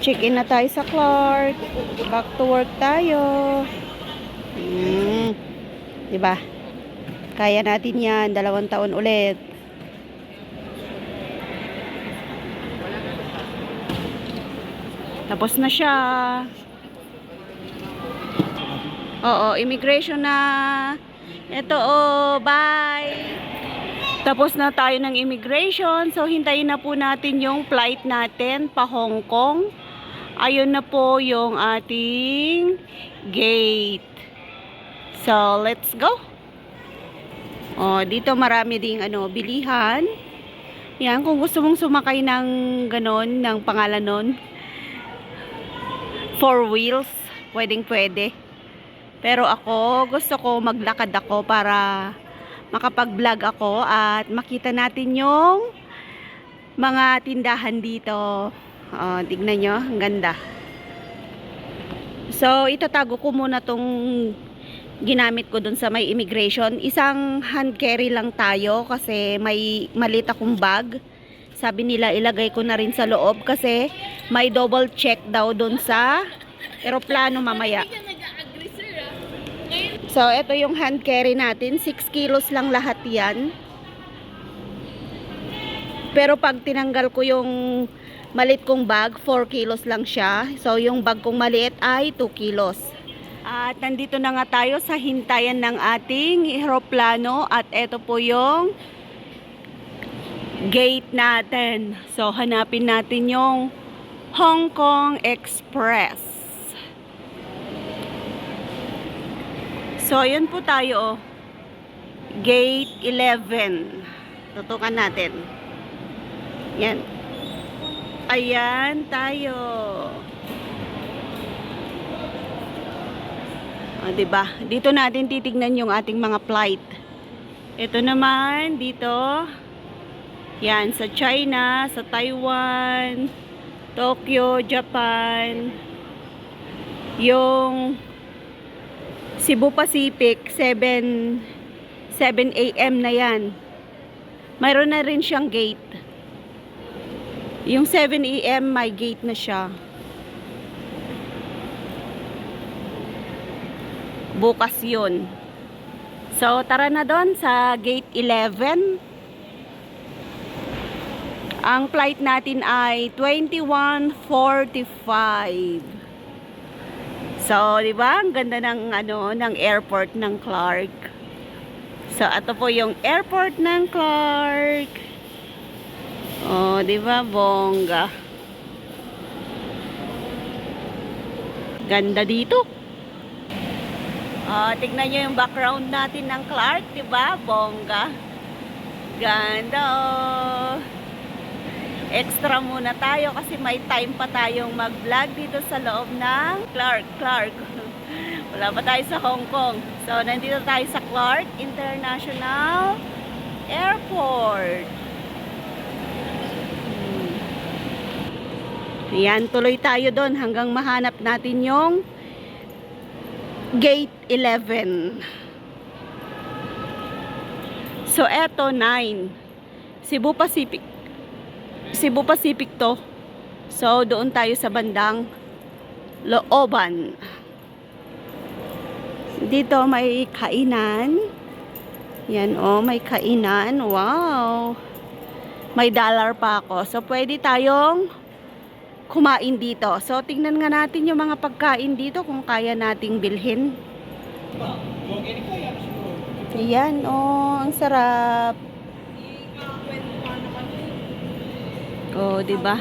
Check-in na tayo sa Clark. Back to work tayo. Diba? Kaya natin yan. 2 taon ulit. Tapos na siya. Oo, immigration na. Ito, oh, bye. Tapos na tayo ng immigration. So, hintayin na po natin yung flight natin pa Hong Kong. Ayun na po yung ating gate. So, let's go. Oh, dito marami ding bilihan. Yan, kung gusto mong sumakay ng ganon, ng pangalan nun. 4 wheels, pwedeng-pwede. Pero ako, gusto ko maglakad ako para makapag-vlog ako at makita natin yung mga tindahan dito. Tignan nyo, ang ganda. So, itatago ko muna tong ginamit ko dun sa may immigration. Isang hand carry lang tayo kasi may maliit akong bag. Sabi nila ilagay ko na rin sa loob kasi may double check daw dun sa eroplano mamaya. So, ito yung hand carry natin. 6 kilos lang lahat yan. Pero pag tinanggal ko yung maliit kong bag, 4 kilos lang siya. So, yung bag kong maliit ay 2 kilos. At nandito na nga tayo sa hintayan ng ating eroplano. At ito po yung gate natin. So, hanapin natin yung Hong Kong Express. So, yun po tayo. Gate 11. Tutukan natin. Yan. Ayan tayo. Diba? Dito natin titignan yung ating mga flight. Ito naman, dito. Yan, sa China, sa Taiwan, Tokyo, Japan. Yung Cebu Pacific, 7 a.m. na yan. Mayroon na rin siyang gate. Yung 7 a.m. may gate na siya. Bukas yun. So, tara na doon sa gate 11. Ang flight natin ay 21:45. So, di ba? Ang ganda ng ng airport ng Clark. So, ito po yung airport ng Clark. Oh, di ba? Bongga. Ganda dito. Tignan nyo yung background natin ng Clark, di ba? Bongga. Ganda, oh. Extra muna tayo kasi may time pa tayong mag-vlog dito sa loob ng Clark. Wala pa tayo sa Hong Kong. So, nandito tayo sa Clark International Airport. Ayan, tuloy tayo doon hanggang mahanap natin yung Gate 11. So, eto 9. Cebu Pacific to. So, doon tayo sa bandang looban. Dito may kainan. Yan, oh, may kainan. Wow. May dollar pa ako. So, pwede tayong kumain dito. So, tingnan nga natin yung mga pagkain dito kung kaya nating bilhin. Yan, oh, ang sarap. Oh, 'di ba?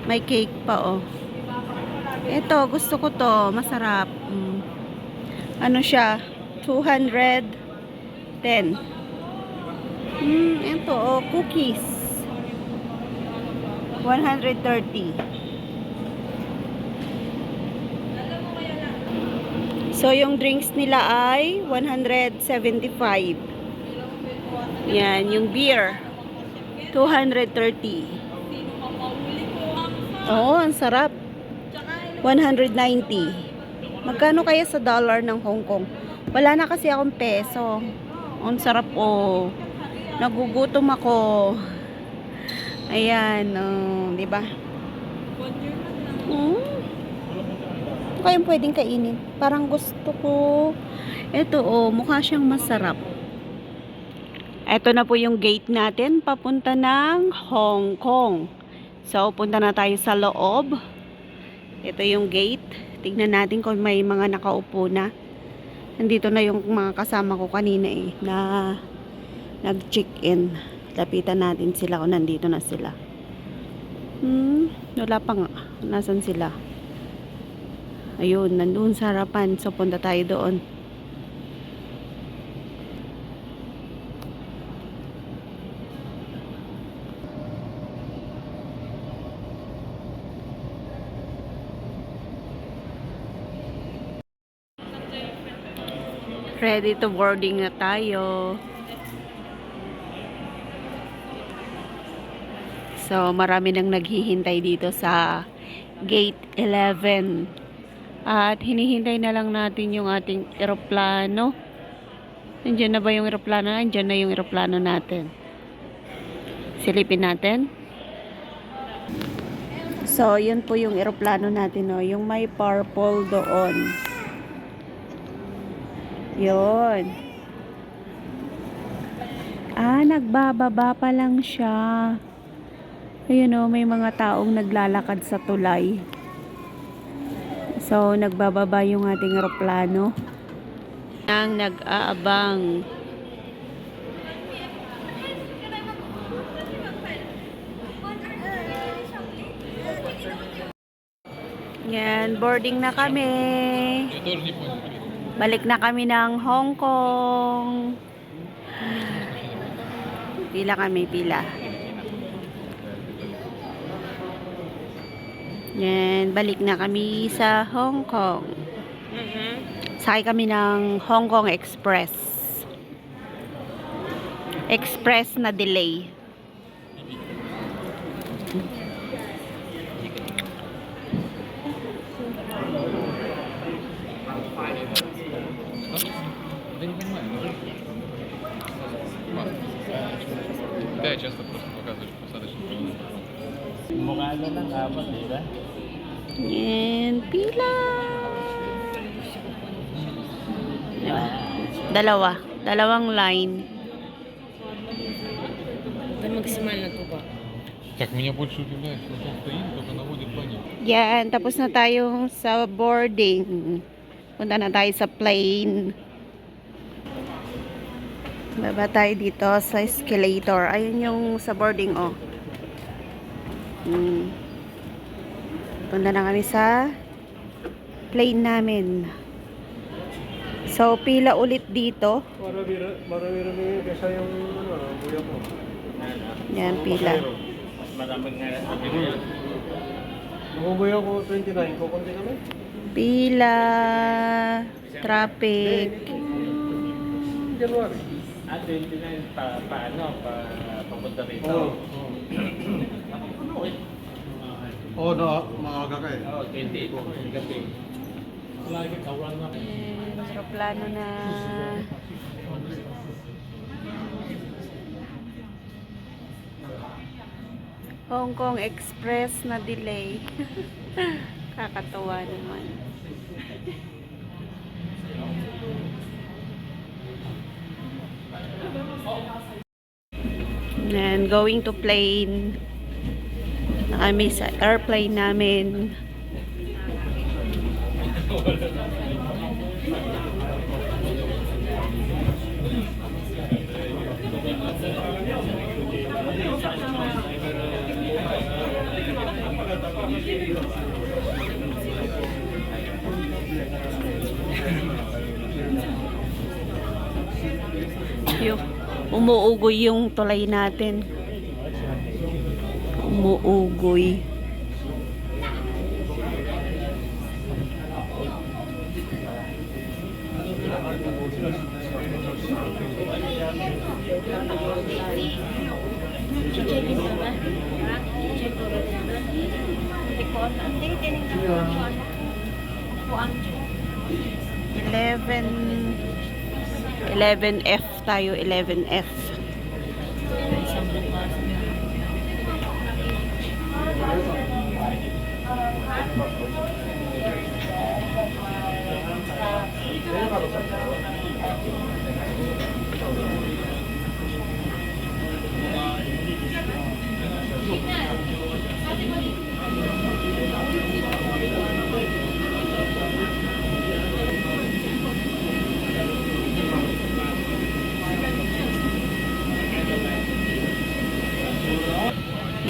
May cake pa, oh. Ito, gusto ko 'to, masarap. Ano siya? 210. Ito, oh, cookies. 130. So, yung drinks nila ay 175. Yan, yung beer 230. Oo, ang sarap. 190. Magkano kaya sa dollar ng Hong Kong? Wala na kasi akong peso. Ang sarap, oh. Nagugutom ako. Ayan, oh, 'di ba? Hmm. Kayang pwedeng kainin. Parang gusto ko. Ito mukha siyang masarap. Ito na po yung gate natin papunta ng Hong Kong. So, punta na tayo sa loob. Ito yung gate. Tignan natin kung may mga nakaupo na. Nandito na yung mga kasama ko kanina na nag-check-in. Lapitan natin sila kung nandito na sila. Wala pa nga. Nasaan sila? Ayun, nandun sa harapan. So, punta tayo doon. Ready to boarding na tayo. So, marami nang naghihintay dito sa Gate 11. At hinihintay na lang natin yung ating eroplano. Nandiyan na ba yung eroplano? Nandiyan na yung eroplano natin. Silipin natin. So, yun po yung eroplano natin, no? Yung may purple doon. Yun. Nagbababa pa lang siya. Ayun, may mga taong naglalakad sa tulay. So, nagbababa yung ating eroplano. Ang nag-aabang. Yan, boarding na kami. Balik na kami ng Hong Kong. Pila kami, pila. Yan, balik na kami sa Hong Kong. Sakay kami ng Hong Kong Express. Express na delay. Да, часто просто показываешь посадочный процесс. Mukha na lang apat, di ba? Yan, pila. Dalawang line. Это максимально тупо. Так, меня больше удивляет, что он стоит, только наводит панику. Yan, tapos na tayo sa boarding. Punta na tayo sa plane. Baba tayo dito sa escalator. Ayun yung sa boarding, Punta na kami sa plane namin. So, pila ulit dito. Marami-rami kasi yung buya ko. Yan, pila. Mas maraming nga sabi niya. Ang buya ko 29, kukunti kami. Pila. Traffic. January. 29 paano? Papunta rito? Oo. Oo, maaga ka eh. Oo, 28 po. Gabi. Aeroplano na. Hong Kong Express na delay. Kakatawa naman. And going to plane. Na kami sa airplane namin. Umuugoy yung tulay natin. Umuugoy. Check-in ka ba? Check ko rin na. Hindi ko na. Hindi, tinignan ko. Upuan. 11F tayo, 11F. Isang bukas.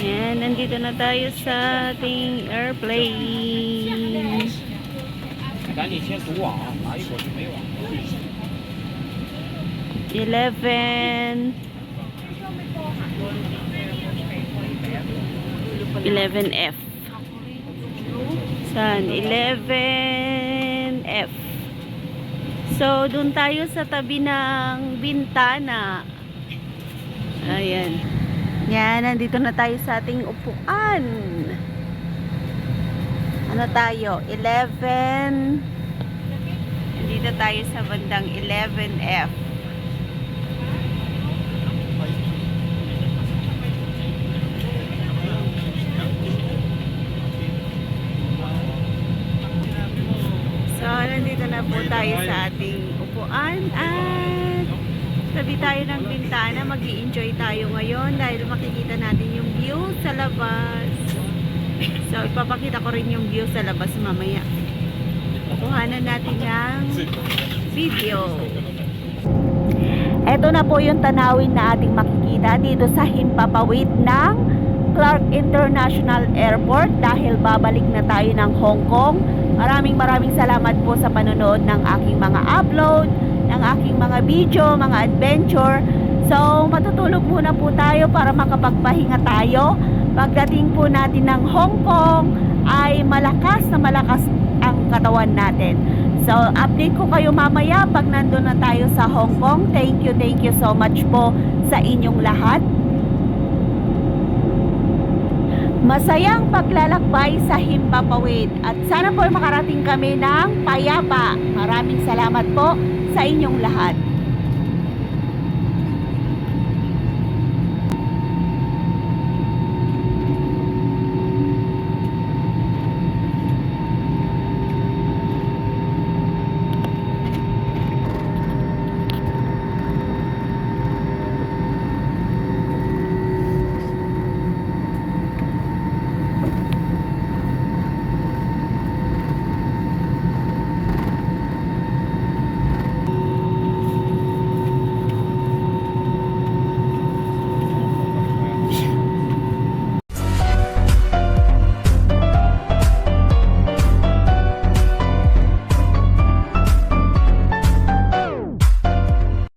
Yan, nandito na tayo sa ating airplane. 赶紧先读网啊，哪一国是没网？ 11F. Saan? 11F. So, doon tayo sa tabi ng bintana. Ayan. Yan, nandito na tayo sa ating upuan. Ano tayo? 11. Nandito tayo sa bandang 11F. So, nandito na po tayo sa ating upuan at tabi tayo ng bintana. Mag-i-enjoy tayo ngayon dahil makikita natin yung view sa labas. So, ipapakita ko rin yung view sa labas mamaya. Kuhanan natin ng video. Ito na po yung tanawin na ating makikita dito sa himpapawid ng Clark International Airport dahil babalik na tayo ng Hong Kong. Maraming salamat po sa panonood ng aking mga upload, ng aking mga video, mga adventure. So, matutulog muna po tayo para makapagpahinga tayo. Pagdating po natin ng Hong Kong ay malakas na malakas ang katawan natin. So, update ko kayo mamaya pag nandun na tayo sa Hong Kong. Thank you so much po sa inyong lahat. Masayang paglalakbay sa himpapawid at sana po makarating kami ng payapa. Maraming salamat po sa inyong lahat.